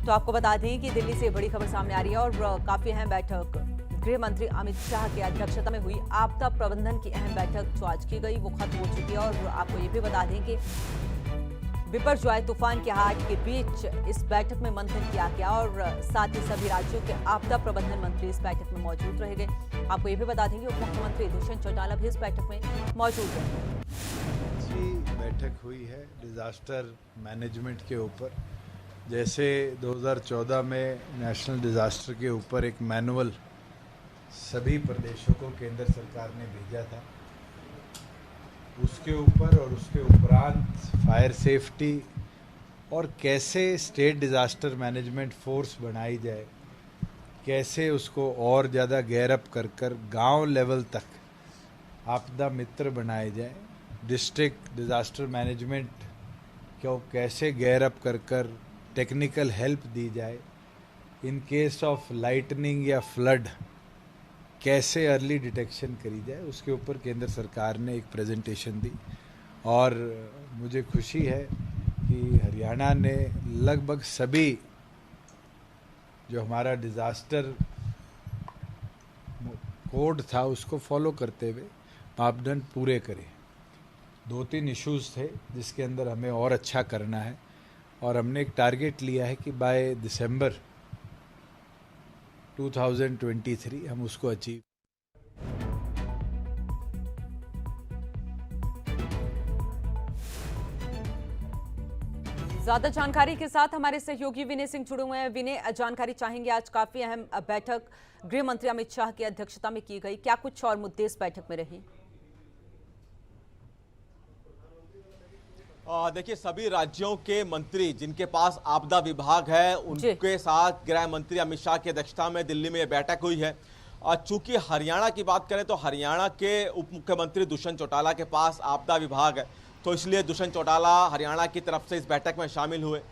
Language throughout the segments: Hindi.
तो आपको बता दें कि दिल्ली से बड़ी खबर सामने आ रही है और काफी अहम बैठक गृह मंत्री अमित शाह की अध्यक्षता में हुई आपदा प्रबंधन की अहम बैठक जो आज की गई वो खत्म हो चुकी है। और आपको ये भी बता दें कि बिपरजॉय तूफान के हाट के बीच इस बैठक में मंथन किया गया और साथ ही सभी राज्यों के आपदा प्रबंधन मंत्री इस बैठक में मौजूद रह गए। आपको ये भी बता दें कि उप मुख्यमंत्री दुष्यंत चौटाला भी इस बैठक में मौजूद रहे। बैठक हुई है डिजास्टर मैनेजमेंट के ऊपर। जैसे 2014 में नेशनल डिजास्टर के ऊपर एक मैनुअल सभी प्रदेशों को केंद्र सरकार ने भेजा था, उसके ऊपर और उसके उपरांत फायर सेफ्टी और कैसे स्टेट डिजास्टर मैनेजमेंट फोर्स बनाई जाए, कैसे उसको और ज़्यादा गैर अप कर गांव लेवल तक आपदा मित्र बनाए जाए, डिस्ट्रिक्ट डिजास्टर मैनेजमेंट को कैसे गैर अप कर टेक्निकल हेल्प दी जाए, इन केस ऑफ लाइटनिंग या फ्लड कैसे अर्ली डिटेक्शन करी जाए, उसके ऊपर केंद्र सरकार ने एक प्रेजेंटेशन दी। और मुझे खुशी है कि हरियाणा ने लगभग सभी जो हमारा डिज़ास्टर कोड था उसको फॉलो करते हुए मापदंड पूरे करे। 2-3 इश्यूज थे जिसके अंदर हमें और अच्छा करना है और हमने एक टारगेट लिया है कि बाय दिसंबर 2023 हम उसको अचीव। ज्यादा जानकारी के साथ हमारे सहयोगी विनय सिंह जुड़े हुए हैं। विनय, जानकारी चाहेंगे, आज काफी अहम बैठक गृह मंत्री अमित शाह की अध्यक्षता में की गई, क्या कुछ और मुद्दे इस बैठक में रहे? देखिए, सभी राज्यों के मंत्री जिनके पास आपदा विभाग है उनके साथ गृह मंत्री अमित शाह की अध्यक्षता में दिल्ली में बैठक हुई है। चूंकि हरियाणा की बात करें तो हरियाणा के उप मुख्यमंत्री दुष्यंत चौटाला के पास आपदा विभाग है, तो इसलिए दुष्यंत चौटाला हरियाणा की तरफ से इस बैठक में शामिल हुए।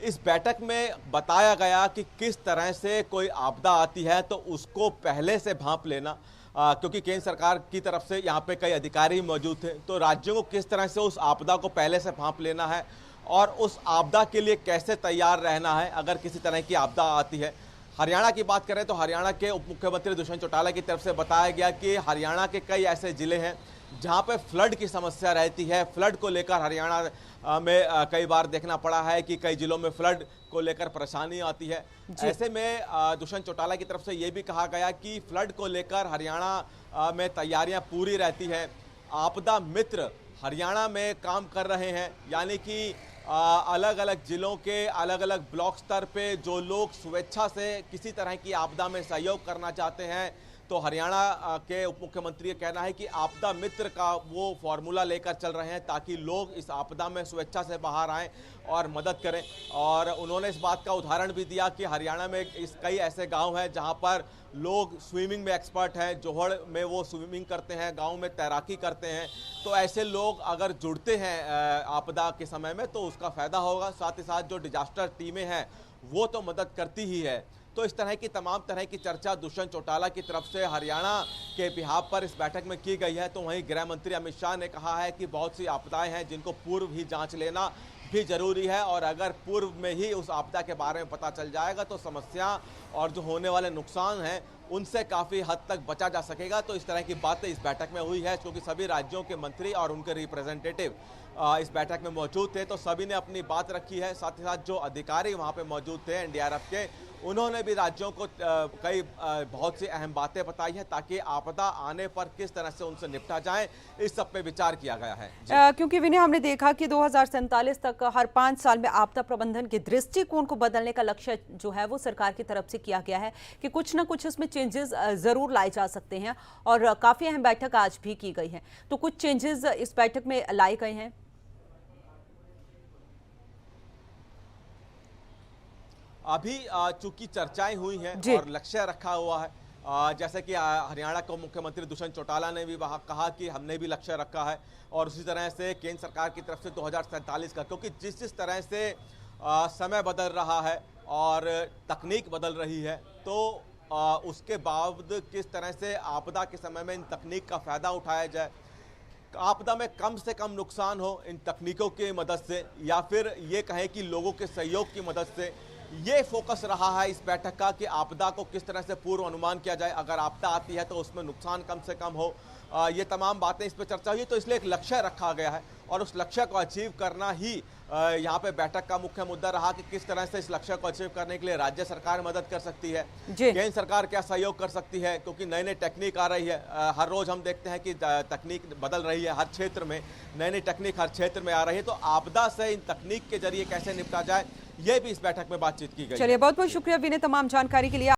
इस बैठक में बताया गया कि किस तरह से कोई आपदा आती है तो उसको पहले से भांप लेना, क्योंकि केंद्र सरकार की तरफ से यहाँ पे कई अधिकारी मौजूद थे, तो राज्यों को किस तरह से उस आपदा को पहले से भांप लेना है और उस आपदा के लिए कैसे तैयार रहना है अगर किसी तरह की आपदा आती है। हरियाणा की बात करें तो हरियाणा के उप मुख्यमंत्री दुष्यंत चौटाला की तरफ से बताया गया कि हरियाणा के कई ऐसे ज़िले हैं जहाँ पे फ्लड की समस्या रहती है। फ्लड को लेकर हरियाणा में कई बार देखना पड़ा है कि कई जिलों में फ्लड को लेकर परेशानी आती है। ऐसे में दुष्यंत चौटाला की तरफ से ये भी कहा गया कि फ्लड को लेकर हरियाणा में तैयारियां पूरी रहती हैं। आपदा मित्र हरियाणा में काम कर रहे हैं, यानी कि अलग अलग जिलों के अलग अलग ब्लॉक स्तर पे जो लोग स्वेच्छा से किसी तरह की आपदा में सहयोग करना चाहते हैं, तो हरियाणा के उप मुख्यमंत्री का कहना है कि आपदा मित्र का वो फॉर्मूला लेकर चल रहे हैं ताकि लोग इस आपदा में स्वेच्छा से बाहर आएं और मदद करें। और उन्होंने इस बात का उदाहरण भी दिया कि हरियाणा में कई ऐसे गांव हैं जहां पर लोग स्विमिंग में एक्सपर्ट हैं, जोहड़ में वो स्विमिंग करते हैं, गांव में तैराकी करते हैं, तो ऐसे लोग अगर जुड़ते हैं आपदा के समय में तो उसका फ़ायदा होगा। साथ ही साथ जो डिजास्टर टीमें हैं वो तो मदद करती ही है। तो इस तरह की तमाम तरह की चर्चा दुष्यंत चौटाला की तरफ से हरियाणा के बिहाफ पर इस बैठक में की गई है। तो वहीं गृह मंत्री अमित शाह ने कहा है कि बहुत सी आपदाएं हैं जिनको पूर्व ही जांच लेना भी जरूरी है और अगर पूर्व में ही उस आपदा के बारे में पता चल जाएगा तो समस्या और जो होने वाले नुकसान हैं उनसे काफ़ी हद तक बचा जा सकेगा। तो इस तरह की बातें इस बैठक में हुई है, क्योंकि सभी राज्यों के मंत्री और उनके रिप्रेजेंटेटिव इस बैठक में मौजूद थे, तो सभी ने अपनी बात रखी है। साथ ही साथ जो अधिकारी वहाँ पे मौजूद थे एनडीआरएफ के, उन्होंने भी राज्यों को कई बहुत सी अहम बातें बताई हैं ताकि आपदा आने पर किस तरह से उनसे निपटा जाए, इस सब पे विचार किया गया है। क्योंकि विनय, हमने देखा कि 2047 तक हर 5 साल में आपदा प्रबंधन के दृष्टिकोण को बदलने का लक्ष्य जो है वो सरकार की तरफ से किया गया है कि कुछ ना कुछ इसमें चेंजेस जरूर लाए जा सकते हैं और काफी अहम बैठक आज भी की गई है, तो कुछ चेंजेस इस बैठक में लाए गए हैं। अभी चूंकि चर्चाएं हुई हैं और लक्ष्य रखा हुआ है, जैसे कि हरियाणा के मुख्यमंत्री दुष्यंत चौटाला ने भी वहाँ कहा कि हमने भी लक्ष्य रखा है और उसी तरह से केंद्र सरकार की तरफ से 2047 का, क्योंकि जिस तरह से समय बदल रहा है और तकनीक बदल रही है, तो उसके बावजूद किस तरह से आपदा के समय में इन तकनीक का फ़ायदा उठाया जाए, आपदा में कम से कम नुकसान हो इन तकनीकों की मदद से, या फिर ये कहें कि लोगों के सहयोग की मदद से, ये फोकस रहा है इस बैठक का कि आपदा को किस तरह से पूर्व अनुमान किया जाए, अगर आपदा आती है तो उसमें नुकसान कम से कम हो। ये तमाम बातें इस पर चर्चा हुई, तो इसलिए एक लक्ष्य रखा गया है और उस लक्ष्य को अचीव करना ही यहाँ पे बैठक का मुख्य मुद्दा रहा कि किस तरह से इस लक्ष्य को अचीव करने के लिए राज्य सरकार मदद कर सकती है, केंद्र सरकार क्या सहयोग कर सकती है, क्योंकि नई नई टेक्निक आ रही है। हर रोज हम देखते हैं कि तकनीक बदल रही है, हर क्षेत्र में नई नई टेक्निक हर क्षेत्र में आ रही है, तो आपदा से इन तकनीक के जरिए कैसे निपटा जाए, ये भी इस बैठक में बातचीत की गई। चलिए, बहुत बहुत शुक्रिया विनय तमाम जानकारी के लिए।